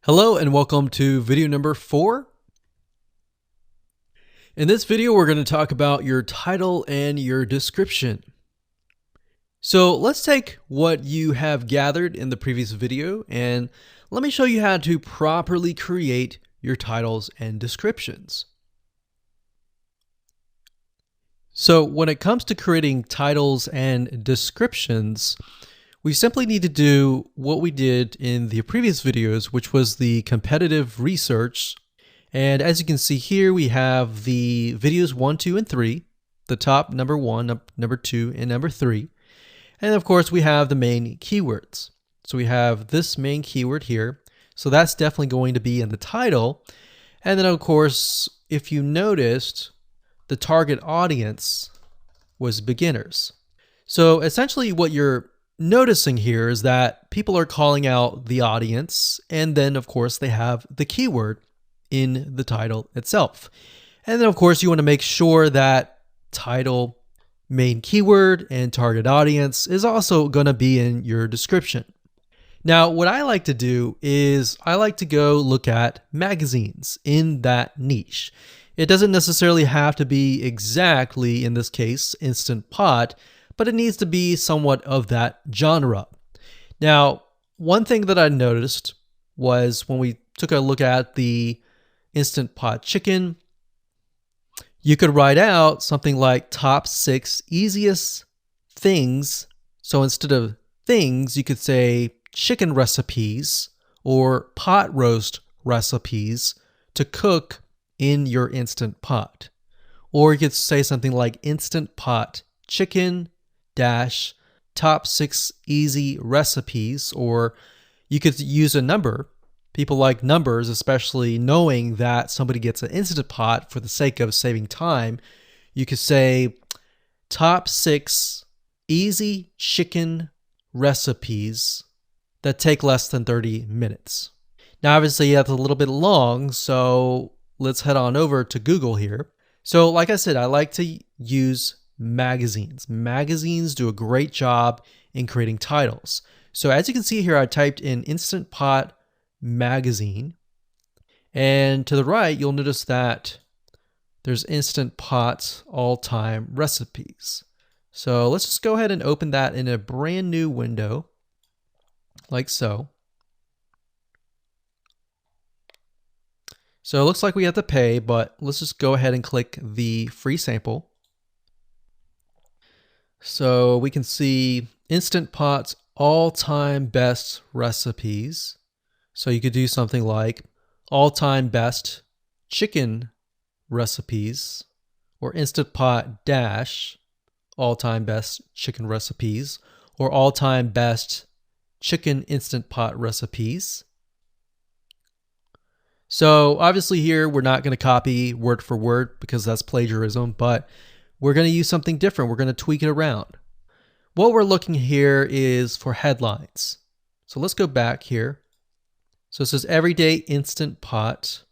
Hello and welcome to video number 4. In this video, we're going to talk about your title and your description. So let's take what you have gathered in the previous video and let me show you how to properly create your titles and descriptions. So when it comes to creating titles and descriptions, we simply need to do what we did in the previous videos, which was the competitive research. And as you can see here, we have the videos 1, 2, and 3, the top number 1, number 2, and number 3. And of course, we have the main keywords. So we have this main keyword here. So that's definitely going to be in the title. And then of course, if you noticed, the target audience was beginners. So essentially what you're noticing here is that people are calling out the audience, and then of course they have the keyword in the title itself. And then of course you want to make sure that title, main keyword, and target audience is also going to be in your description. Now what I like to do is I like to go look at magazines in that niche. It doesn't necessarily have to be exactly, in this case, Instant Pot, but it needs to be somewhat of that genre. Now, one thing that I noticed was when we took a look at the Instant Pot chicken, you could write out something like top 6 easiest things. So instead of things, you could say chicken recipes or pot roast recipes to cook in your Instant Pot. Or you could say something like Instant Pot chicken dash top 6 easy recipes, or you could use a number. People like numbers, especially knowing that somebody gets an Instant Pot for the sake of saving time. You could say top 6 easy chicken recipes that take less than 30 minutes. Now obviously that's a little bit long, so let's head on over to Google here. So like I said, I like to use magazines. Magazines do a great job in creating titles. So as you can see here, I typed in Instant Pot magazine, and to the right you'll notice that there's Instant Pot all-time recipes. So let's just go ahead and open that in a brand new window like so. So it looks like we have to pay, but let's just go ahead and click the free sample. So we can see Instant Pot's all-time best recipes. So you could do something like all-time best chicken recipes, or Instant Pot dash all-time best chicken recipes, or all-time best chicken Instant Pot recipes. So obviously here we're not going to copy word for word because that's plagiarism, but we're going to use something different. We're going to tweak it around. What we're looking here is for headlines. So let's go back here. So it says everyday Instant Pot,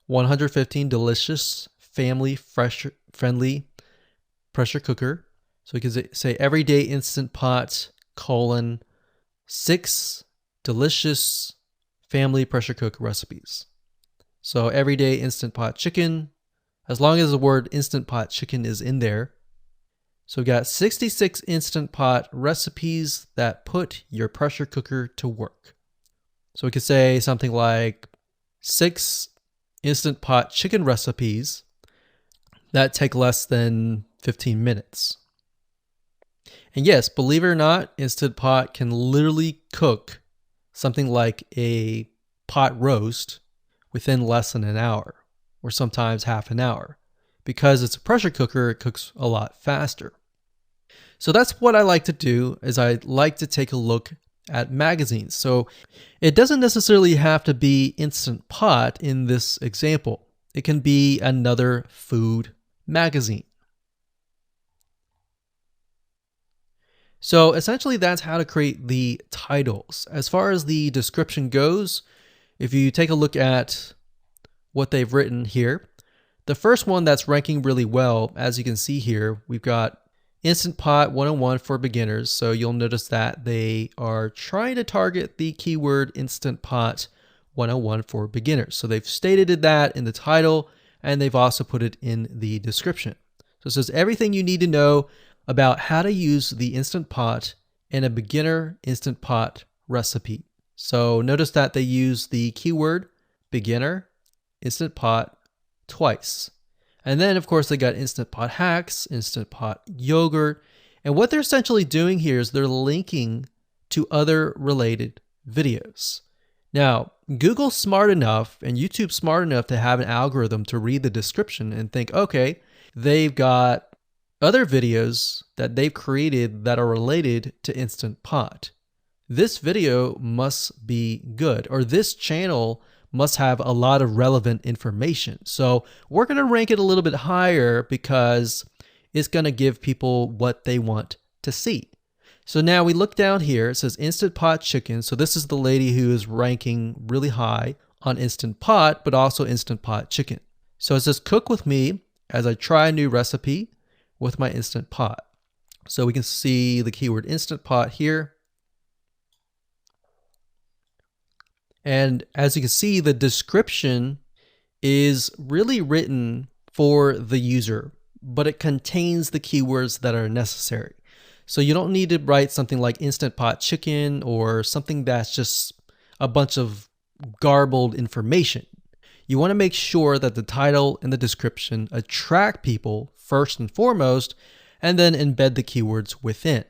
115 delicious, family friendly pressure cooker. So we can say everyday Instant Pot, colon, 6 delicious family pressure cook recipes. So everyday Instant Pot chicken, as long as the word Instant Pot chicken is in there. So we got 66 Instant Pot recipes that put your pressure cooker to work. So we could say something like 6 Instant Pot chicken recipes that take less than 15 minutes. And yes, believe it or not, Instant Pot can literally cook something like a pot roast within less than an hour, or sometimes half an hour. Because it's a pressure cooker, it cooks a lot faster. So that's what I like to do, is I like to take a look at magazines. So it doesn't necessarily have to be Instant Pot in this example. It can be another food magazine. So essentially that's how to create the titles. As far as the description goes, if you take a look at what they've written here, the first one that's ranking really well, as you can see here, we've got Instant Pot 101 for beginners. So you'll notice that they are trying to target the keyword Instant Pot 101 for beginners. So they've stated that in the title, and they've also put it in the description. So it says everything you need to know about how to use the Instant Pot in a beginner Instant Pot recipe. So notice that they use the keyword beginner, Instant Pot twice. And then of course they got Instant Pot hacks, Instant Pot yogurt. And what they're essentially doing here is they're linking to other related videos. Now, Google's smart enough and YouTube's smart enough to have an algorithm to read the description and think, okay, they've got other videos that they've created that are related to Instant Pot. This video must be good, or this channel must have a lot of relevant information. So we're going to rank it a little bit higher because it's going to give people what they want to see. So now we look down here, it says Instant Pot Chicken. So this is the lady who is ranking really high on Instant Pot, but also Instant Pot Chicken. So it says cook with me as I try a new recipe with my Instant Pot. So we can see the keyword Instant Pot here. And as you can see, the description is really written for the user, but it contains the keywords that are necessary. So you don't need to write something like Instant Pot Chicken or something that's just a bunch of garbled information. You want to make sure that the title and the description attract people first and foremost, and then embed the keywords within.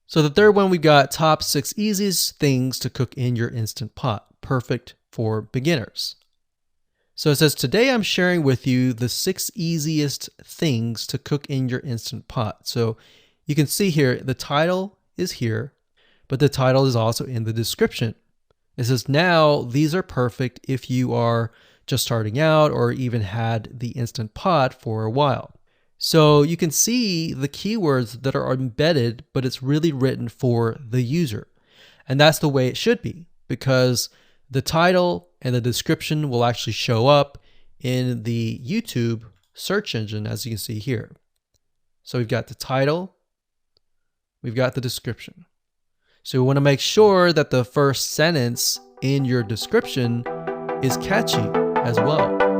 So the third one, we've got top 6 easiest things to cook in your Instant Pot, perfect for beginners. So it says, today I'm sharing with you the 6 easiest things to cook in your Instant Pot. So you can see here, the title is here, but the title is also in the description. It says, now these are perfect if you are just starting out or even had the Instant Pot for a while. So you can see the keywords that are embedded, but it's really written for the user. And that's the way it should be, because the title and the description will actually show up in the YouTube search engine, as you can see here. So we've got the title, we've got the description. So we want to make sure that the first sentence in your description is catchy as well.